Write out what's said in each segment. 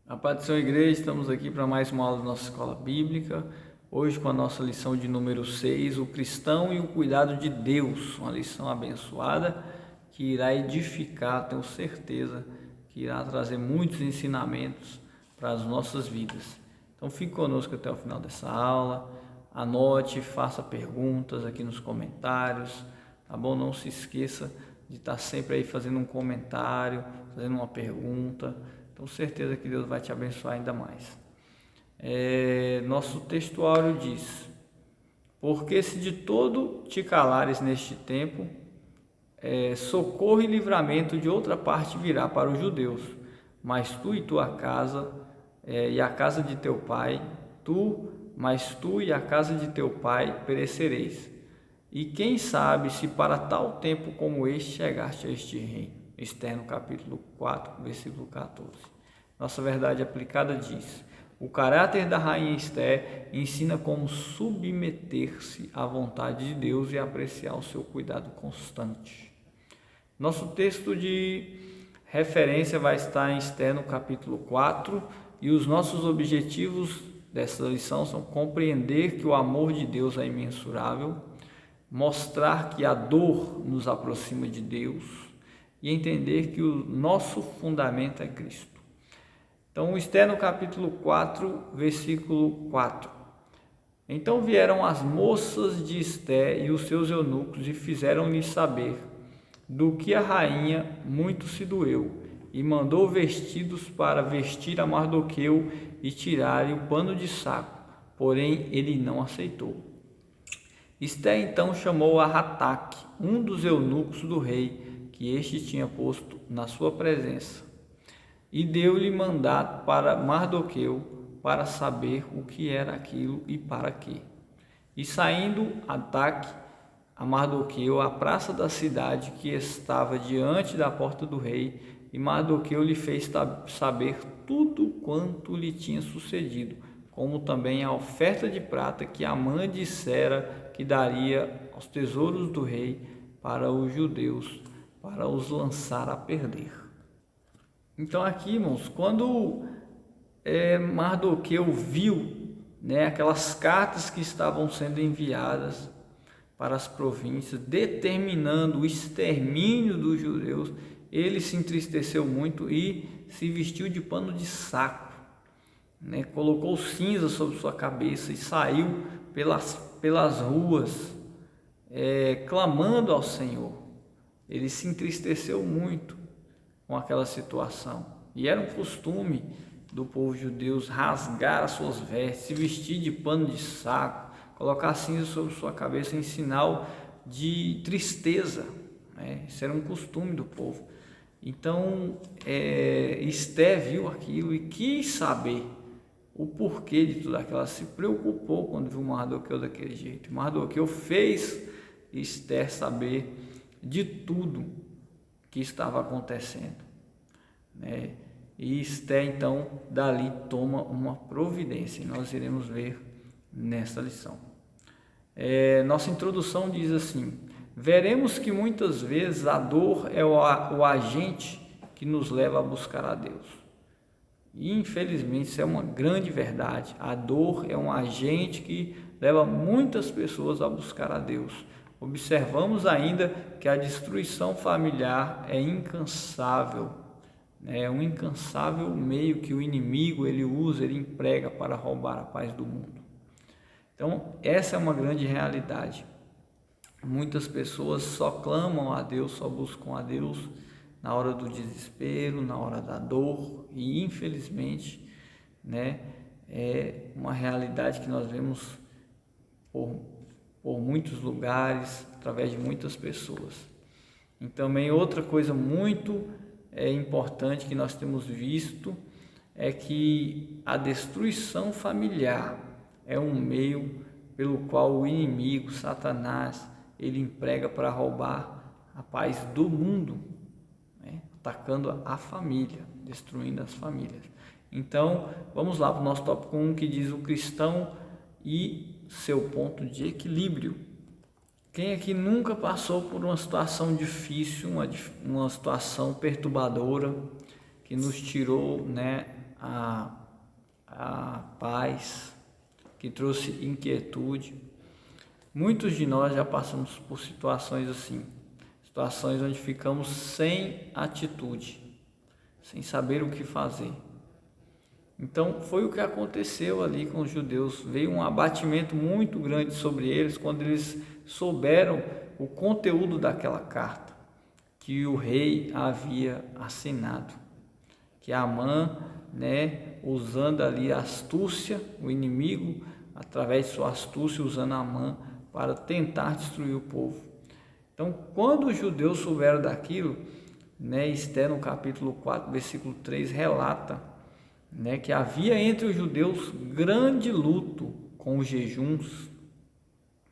A paz do Senhor, igreja, estamos aqui para mais uma aula da nossa escola bíblica. Hoje com a nossa lição de número 6, o cristão e o cuidado de Deus. Uma lição abençoada que irá edificar, tenho certeza, que irá trazer muitos ensinamentos para as nossas vidas. Então fique conosco até o final dessa aula, anote, faça perguntas aqui nos comentários, tá bom? Não se esqueça de estar sempre aí fazendo um comentário, fazendo uma pergunta. Então, certeza que Deus vai te abençoar ainda mais. Nosso textuário diz: porque se de todo te calares neste tempo, socorro e livramento de outra parte virá para os judeus, mas tu e tua casa, e a casa de teu pai, mas tu e a casa de teu pai perecereis. E quem sabe se para tal tempo como este chegaste a este reino. Esther, no capítulo 4, versículo 14. Nossa verdade aplicada diz: o caráter da rainha Esther ensina como submeter-se à vontade de Deus e apreciar o seu cuidado constante. Nosso texto de referência vai estar em Esther, no capítulo 4, e os nossos objetivos dessa lição são compreender que o amor de Deus é imensurável, mostrar que a dor nos aproxima de Deus e entender que o nosso fundamento é Cristo. Então, Esther no capítulo 4, versículo 4. Então vieram as moças de Esther e os seus eunucos e fizeram-lhe saber do que a rainha muito se doeu e mandou vestidos para vestir a Mardoqueu e tirar-lhe o pano de saco, porém ele não aceitou. Esther então chamou a Rataque, um dos eunucos do rei, que este tinha posto na sua presença, e deu-lhe mandato para Mardoqueu, para saber o que era aquilo e para quê. E saindo Rataque a Mardoqueu à praça da cidade, que estava diante da porta do rei, e Mardoqueu lhe fez saber tudo quanto lhe tinha sucedido, como também a oferta de prata que Amã dissera que daria aos tesouros do rei para os judeus, para os lançar a perder. Então aqui, irmãos, quando Mardoqueu viu, aquelas cartas que estavam sendo enviadas para as províncias, determinando o extermínio dos judeus, ele se entristeceu muito e se vestiu de pano de saco, colocou cinza sobre sua cabeça e saiu pelas ruas, clamando ao Senhor. Ele se entristeceu muito com aquela situação. E era um costume do povo judeu rasgar as suas vestes, se vestir de pano de saco, colocar cinza sobre sua cabeça em sinal de tristeza. Isso era um costume do povo. Então, Esther viu aquilo e quis saber o porquê de tudo aquilo. Ela se preocupou quando viu Mardoqueu daquele jeito. Mardoqueu fez Esther saber de tudo que estava acontecendo, E Esther então dali toma uma providência, e nós iremos ver nesta lição. Nossa introdução diz assim: veremos que muitas vezes a dor é o agente que nos leva a buscar a Deus. E infelizmente isso é uma grande verdade. A dor é um agente que leva muitas pessoas a buscar a Deus. Observamos ainda que a destruição familiar é incansável, é um incansável meio que o inimigo ele usa, ele emprega para roubar a paz do mundo. Então essa é uma grande realidade. Muitas pessoas só clamam a Deus, só buscam a Deus na hora do desespero, na hora da dor, e infelizmente, é uma realidade que nós vemos por muitos lugares, através de muitas pessoas. E também outra coisa muito importante que nós temos visto é que a destruição familiar é um meio pelo qual o inimigo, Satanás, ele emprega para roubar a paz do mundo, atacando a família, destruindo as famílias. Então, vamos lá para o nosso tópico 1, que diz o cristão e seu ponto de equilíbrio. Quem aqui nunca passou por uma situação difícil, uma situação perturbadora, que nos tirou a paz, que trouxe inquietude. Muitos de nós já passamos por situações assim, situações onde ficamos sem atitude, sem saber o que fazer. Então foi o que aconteceu ali com os judeus. Veio um abatimento muito grande sobre eles quando eles souberam o conteúdo daquela carta que o rei havia assinado, que Amã, usando ali a astúcia, o inimigo, através de sua astúcia, usando Amã para tentar destruir o povo. Então, quando os judeus souberam daquilo, Esther no capítulo 4, versículo 3, relata que havia entre os judeus grande luto, com jejuns,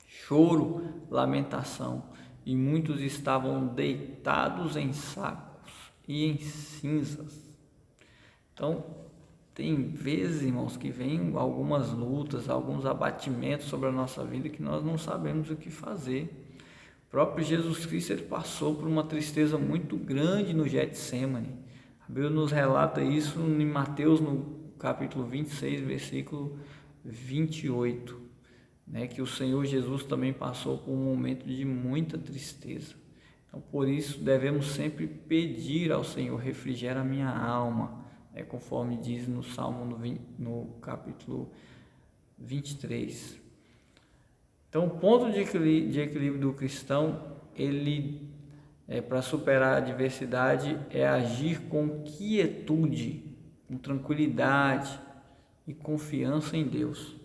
choro, lamentação, e muitos estavam deitados em sacos e em cinzas. Então, tem vezes, irmãos, que vem algumas lutas, alguns abatimentos sobre a nossa vida que nós não sabemos o que fazer. O próprio Jesus Cristo, ele passou por uma tristeza muito grande no Getsêmani. A Bíblia nos relata isso em Mateus, no capítulo 26, versículo 28, que o Senhor Jesus também passou por um momento de muita tristeza. Então, por isso, devemos sempre pedir ao Senhor: refrigera a minha alma, conforme diz no Salmo, no capítulo 23. Então, o ponto de equilíbrio do cristão, ele para superar a adversidade, é agir com quietude, com tranquilidade e confiança em Deus.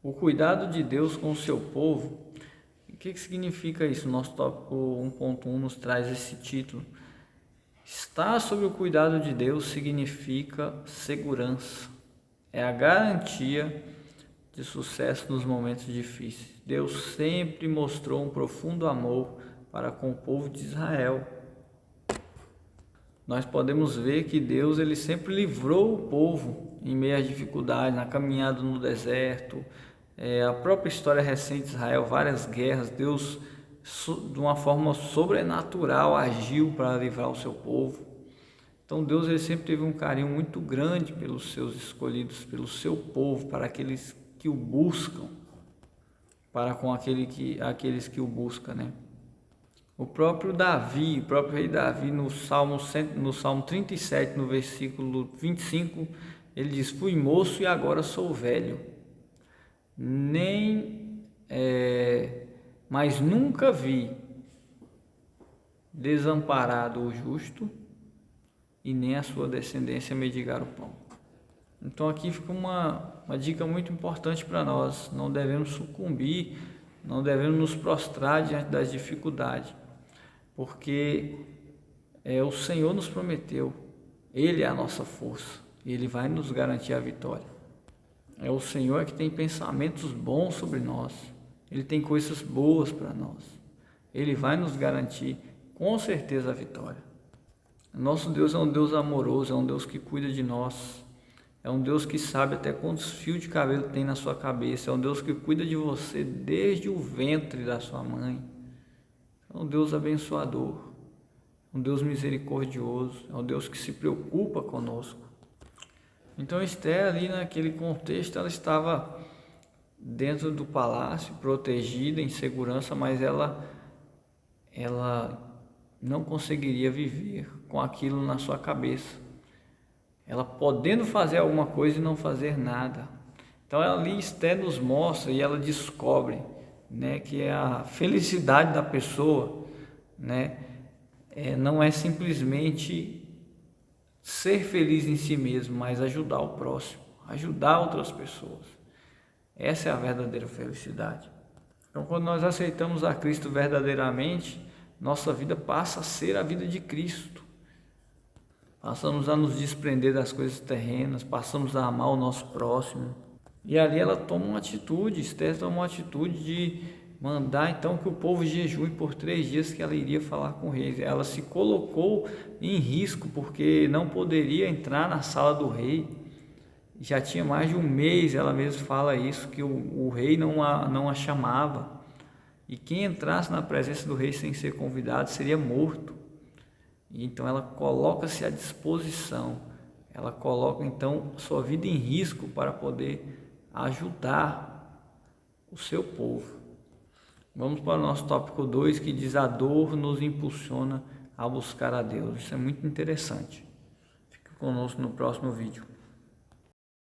O cuidado de Deus com o seu povo, o que significa isso? Nosso tópico 1.1 nos traz esse título. Estar sob o cuidado de Deus significa segurança, é a garantia de sucesso nos momentos difíceis. Deus sempre mostrou um profundo amor para com o povo de Israel. Nós podemos ver que Deus, ele sempre livrou o povo em meio às dificuldades, na caminhada no deserto, a própria história recente de Israel, várias guerras. Deus, de uma forma sobrenatural, agiu para livrar o seu povo. Então Deus, ele sempre teve um carinho muito grande pelos seus escolhidos, pelo seu povo, para aqueles que o buscam, para com aqueles que o buscam, O próprio rei Davi, no Salmo 37, no versículo 25, ele diz: fui moço e agora sou velho, mas nunca vi desamparado o justo, e nem a sua descendência mendigar o pão. Então aqui fica uma dica muito importante para nós: não devemos sucumbir, não devemos nos prostrar diante das dificuldades, porque o Senhor nos prometeu, Ele é a nossa força, Ele vai nos garantir a vitória. É o Senhor que tem pensamentos bons sobre nós, Ele tem coisas boas para nós, Ele vai nos garantir com certeza a vitória. Nosso Deus é um Deus amoroso, é um Deus que cuida de nós, é um Deus que sabe até quantos fios de cabelo tem na sua cabeça, é um Deus que cuida de você desde o ventre da sua mãe. É um Deus abençoador, um Deus misericordioso, é um Deus que se preocupa conosco. Então Esther, ali naquele contexto, ela estava dentro do palácio, protegida, em segurança, mas ela não conseguiria viver com aquilo na sua cabeça. Ela podendo fazer alguma coisa e não fazer nada. Então ali Esther nos mostra e ela descobre, que a felicidade da pessoa, não é simplesmente ser feliz em si mesmo, mas ajudar o próximo, ajudar outras pessoas. Essa é a verdadeira felicidade. Então, quando nós aceitamos a Cristo verdadeiramente, nossa vida passa a ser a vida de Cristo. Passamos a nos desprender das coisas terrenas, passamos a amar o nosso próximo. E ali ela toma uma atitude, Esther toma uma atitude de mandar então que o povo jejue por 3 dias, que ela iria falar com o rei. Ela se colocou em risco, porque não poderia entrar na sala do rei. Já tinha mais de 1 mês, ela mesma fala isso, que o rei não a chamava. E quem entrasse na presença do rei sem ser convidado seria morto. E então ela coloca-se à disposição, ela coloca então sua vida em risco para poder ajudar o seu povo. Vamos para o nosso tópico 2, que diz: a dor nos impulsiona a buscar a Deus. Isso é muito interessante. Fique conosco no próximo vídeo.